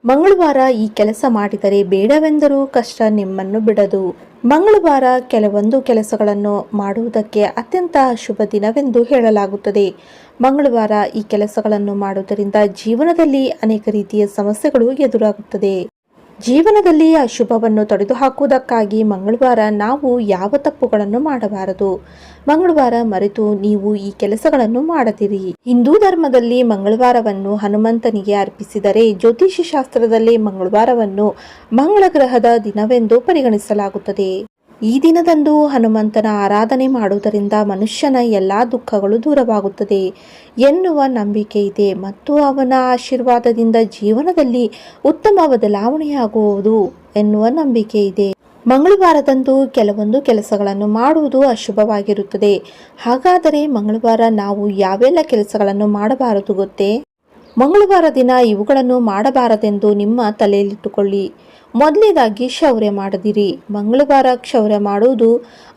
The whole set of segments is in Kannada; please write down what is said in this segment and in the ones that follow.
ಮಂಗಳವಾರ ಈ ಕೆಲಸ ಮಾಡಿದರೆ ಬೇಡವೆಂದರೂ ಕಷ್ಟ ನಿಮ್ಮನ್ನು ಬಿಡದು. ಮಂಗಳವಾರ ಕೆಲವೊಂದು ಕೆಲಸಗಳನ್ನು ಮಾಡುವುದಕ್ಕೆ ಅತ್ಯಂತ ಶುಭ ದಿನವೆಂದು ಹೇಳಲಾಗುತ್ತದೆ. ಮಂಗಳವಾರ ಈ ಕೆಲಸಗಳನ್ನು ಮಾಡುವುದರಿಂದ ಜೀವನದಲ್ಲಿ ಅನೇಕ ರೀತಿಯ ಸಮಸ್ಯೆಗಳು ಎದುರಾಗುತ್ತದೆ. ಜೀವನದಲ್ಲಿ ಅಶುಭವನ್ನು ತೊಡೆದುಹಾಕುವುದಕ್ಕಾಗಿ ಮಂಗಳವಾರ ನಾವು ಯಾವ ತಪ್ಪುಗಳನ್ನು ಮಾಡಬಾರದು. ಮಂಗಳವಾರ ಮರೆತು ನೀವು ಈ ಕೆಲಸಗಳನ್ನು ಮಾಡದಿರಿ. ಹಿಂದೂ ಧರ್ಮದಲ್ಲಿ ಮಂಗಳವಾರವನ್ನು ಹನುಮಂತನಿಗೆ ಅರ್ಪಿಸಿದರೆ, ಜ್ಯೋತಿಷ್ಯ ಶಾಸ್ತ್ರದಲ್ಲಿ ಮಂಗಳವಾರವನ್ನು ಮಂಗಳ ಗ್ರಹದ ದಿನವೆಂದು ಪರಿಗಣಿಸಲಾಗುತ್ತದೆ. ಈ ದಿನದಂದು ಹನುಮಂತನ ಆರಾಧನೆ ಮಾಡುವುದರಿಂದ ಮನುಷ್ಯನ ಎಲ್ಲಾ ದುಃಖಗಳು ದೂರವಾಗುತ್ತದೆ ಎನ್ನುವ ನಂಬಿಕೆ ಇದೆ ಮತ್ತು ಅವನ ಆಶೀರ್ವಾದದಿಂದ ಜೀವನದಲ್ಲಿ ಉತ್ತಮ ಬದಲಾವಣೆಯಾಗುವುದು ಎನ್ನುವ ನಂಬಿಕೆ ಇದೆ. ಮಂಗಳವಾರದಂದು ಕೆಲವೊಂದು ಕೆಲಸಗಳನ್ನು ಮಾಡುವುದು ಅಶುಭವಾಗಿರುತ್ತದೆ. ಹಾಗಾದರೆ ಮಂಗಳವಾರ ನಾವು ಯಾವೆಲ್ಲ ಕೆಲಸಗಳನ್ನು ಮಾಡಬಾರದು ಗೊತ್ತೇ? ಮಂಗಳವಾರ ದಿನ ಇವುಗಳನ್ನು ಮಾಡಬಾರದೆಂದು ನಿಮ್ಮ ತಲೆಯಲ್ಲಿಟ್ಟುಕೊಳ್ಳಿ. ಮೊದಲನೇದಾಗಿ ಕ್ಷೌರ್ಯ ಮಾಡದಿರಿ. ಮಂಗಳವಾರ ಕ್ಷೌರ್ಯ ಮಾಡುವುದು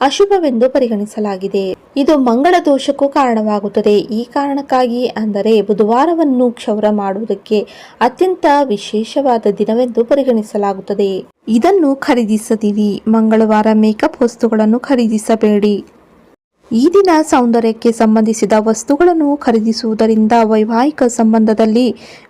ಅಶುಭವೆಂದು ಪರಿಗಣಿಸಲಾಗಿದೆ. ಇದು ಮಂಗಳ ದೋಷಕ್ಕೂ ಕಾರಣವಾಗುತ್ತದೆ. ಈ ಕಾರಣಕ್ಕಾಗಿ ಅಂದರೆ ಬುಧವಾರವನ್ನು ಕ್ಷೌರ್ಯ ಮಾಡುವುದಕ್ಕೆ ಅತ್ಯಂತ ವಿಶೇಷವಾದ ದಿನವೆಂದು ಪರಿಗಣಿಸಲಾಗುತ್ತದೆ. ಇದನ್ನು ಖರೀದಿಸದಿರಿ. ಮಂಗಳವಾರ ಮೇಕಪ್ ವಸ್ತುಗಳನ್ನು ಖರೀದಿಸಬೇಡಿ. ಈ ದಿನ ಸೌಂದರ್ಯಕ್ಕೆ ಸಂಬಂಧಿಸಿದ ವಸ್ತುಗಳನ್ನು ಖರೀದಿಸುವುದರಿಂದ ವೈವಾಹಿಕ ಸಂಬಂಧದಲ್ಲಿ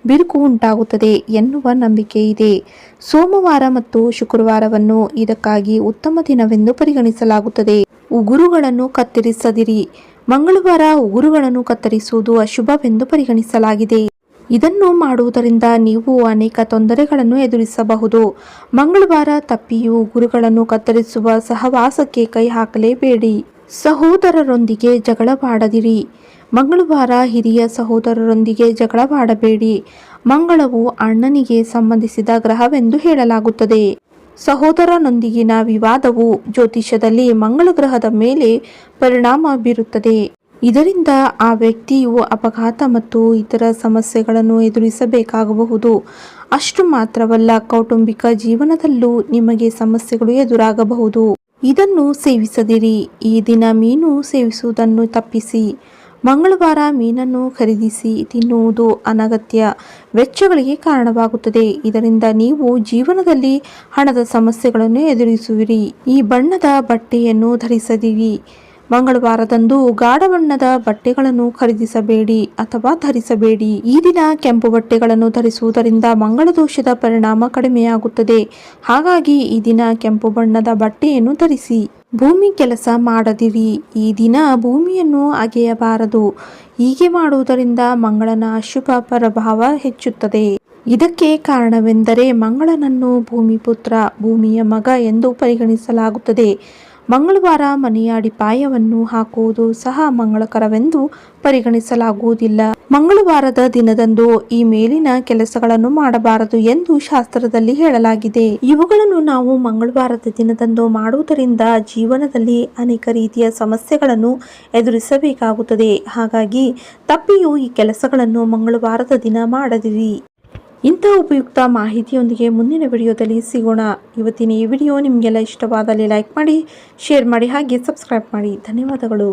ಬಿರುಕು ಉಂಟಾಗುತ್ತದೆ ಎನ್ನುವ ನಂಬಿಕೆ ಇದೆ. ಸೋಮವಾರ ಮತ್ತು ಶುಕ್ರವಾರವನ್ನು ಇದಕ್ಕಾಗಿ ಉತ್ತಮ ದಿನವೆಂದು ಪರಿಗಣಿಸಲಾಗುತ್ತದೆ. ಉಗುರುಗಳನ್ನು ಕತ್ತರಿಸದಿರಿ. ಮಂಗಳವಾರ ಉಗುರುಗಳನ್ನು ಕತ್ತರಿಸುವುದು ಅಶುಭವೆಂದು ಪರಿಗಣಿಸಲಾಗಿದೆ. ಇದನ್ನು ಮಾಡುವುದರಿಂದ ನೀವು ಅನೇಕ ತೊಂದರೆಗಳನ್ನು ಎದುರಿಸಬಹುದು. ಮಂಗಳವಾರ ತಪ್ಪಿಯೂ ಉಗುರುಗಳನ್ನು ಕತ್ತರಿಸುವ ಸಹವಾಸಕ್ಕೆ ಕೈ ಹಾಕಲೇಬೇಡಿ. ಸಹೋದರರೊಂದಿಗೆ ಜಗಳವಾಡದಿರಿ. ಮಂಗಳವಾರ ಹಿರಿಯ ಸಹೋದರರೊಂದಿಗೆ ಜಗಳವಾಡಬೇಡಿ. ಮಂಗಳವು ಅಣ್ಣನಿಗೆ ಸಂಬಂಧಿಸಿದ ಗ್ರಹವೆಂದು ಹೇಳಲಾಗುತ್ತದೆ. ಸಹೋದರನೊಂದಿಗಿನ ವಿವಾದವು ಜ್ಯೋತಿಷ್ಯದಲ್ಲಿ ಮಂಗಳ ಗ್ರಹದ ಮೇಲೆ ಪರಿಣಾಮ ಬೀರುತ್ತದೆ. ಇದರಿಂದ ಆ ವ್ಯಕ್ತಿಯು ಅಪಘಾತ ಮತ್ತು ಇತರ ಸಮಸ್ಯೆಗಳನ್ನು ಎದುರಿಸಬೇಕಾಗಬಹುದು. ಅಷ್ಟು ಮಾತ್ರವಲ್ಲ, ಕೌಟುಂಬಿಕ ಜೀವನದಲ್ಲೂ ನಿಮಗೆ ಸಮಸ್ಯೆಗಳು ಎದುರಾಗಬಹುದು. ಇದನ್ನು ಸೇವಿಸದಿರಿ. ಈ ದಿನ ಮೀನು ಸೇವಿಸುವುದನ್ನು ತಪ್ಪಿಸಿ. ಮಂಗಳವಾರ ಮೀನನ್ನು ಖರೀದಿಸಿ ತಿನ್ನುವುದು ಅನಗತ್ಯ ವೆಚ್ಚಗಳಿಗೆ ಕಾರಣವಾಗುತ್ತದೆ. ಇದರಿಂದ ನೀವು ಜೀವನದಲ್ಲಿ ಹಣದ ಸಮಸ್ಯೆಗಳನ್ನು ಎದುರಿಸುವಿರಿ. ಈ ಬಣ್ಣದ ಬಟ್ಟೆಯನ್ನು ಧರಿಸದಿರಿ. ಮಂಗಳವಾರದಂದು ಗಾಢ ಬಣ್ಣದ ಬಟ್ಟೆಗಳನ್ನು ಖರೀದಿಸಬೇಡಿ ಅಥವಾ ಧರಿಸಬೇಡಿ. ಈ ದಿನ ಕೆಂಪು ಬಟ್ಟೆಗಳನ್ನು ಧರಿಸುವುದರಿಂದ ಮಂಗಳ ದೋಷದ ಪರಿಣಾಮ ಕಡಿಮೆಯಾಗುತ್ತದೆ. ಹಾಗಾಗಿ ಈ ದಿನ ಕೆಂಪು ಬಣ್ಣದ ಬಟ್ಟೆಯನ್ನು ಧರಿಸಿ. ಭೂಮಿ ಕೆಲಸ ಮಾಡದಿರಿ. ಈ ದಿನ ಭೂಮಿಯನ್ನು ಅಗೆಯಬಾರದು. ಹೀಗೆ ಮಾಡುವುದರಿಂದ ಮಂಗಳನ ಅಶುಭ ಪ್ರಭಾವ ಹೆಚ್ಚುತ್ತದೆ. ಇದಕ್ಕೆ ಕಾರಣವೆಂದರೆ ಮಂಗಳನನ್ನು ಭೂಮಿಪುತ್ರ, ಭೂಮಿಯ ಮಗ ಎಂದು ಪರಿಗಣಿಸಲಾಗುತ್ತದೆ. ಮಂಗಳವಾರ ಮನೆಯ ಅಡಿಪಾಯವನ್ನು ಹಾಕುವುದು ಸಹ ಮಂಗಳಕರವೆಂದು ಪರಿಗಣಿಸಲಾಗುವುದಿಲ್ಲ. ಮಂಗಳವಾರದ ದಿನದಂದು ಈ ಮೇಲಿನ ಕೆಲಸಗಳನ್ನು ಮಾಡಬಾರದು ಎಂದು ಶಾಸ್ತ್ರದಲ್ಲಿ ಹೇಳಲಾಗಿದೆ. ಇವುಗಳನ್ನು ನಾವು ಮಂಗಳವಾರದ ದಿನದಂದು ಮಾಡುವುದರಿಂದ ಜೀವನದಲ್ಲಿ ಅನೇಕ ರೀತಿಯ ಸಮಸ್ಯೆಗಳನ್ನು ಎದುರಿಸಬೇಕಾಗುತ್ತದೆ. ಹಾಗಾಗಿ ತಪ್ಪಿಯೂ ಈ ಕೆಲಸಗಳನ್ನು ಮಂಗಳವಾರದ ದಿನ ಮಾಡದಿರಿ. ಇಂಥ ಉಪಯುಕ್ತ ಮಾಹಿತಿಯೊಂದಿಗೆ ಮುಂದಿನ ವಿಡಿಯೋದಲ್ಲಿ ಸಿಗೋಣ. ಇವತ್ತಿನ ಈ ವಿಡಿಯೋ ನಿಮಗೆಲ್ಲ ಇಷ್ಟವಾದಲ್ಲಿ ಲೈಕ್ ಮಾಡಿ, ಶೇರ್ ಮಾಡಿ, ಹಾಗೆ ಸಬ್ಸ್ಕ್ರೈಬ್ ಮಾಡಿ. ಧನ್ಯವಾದಗಳು.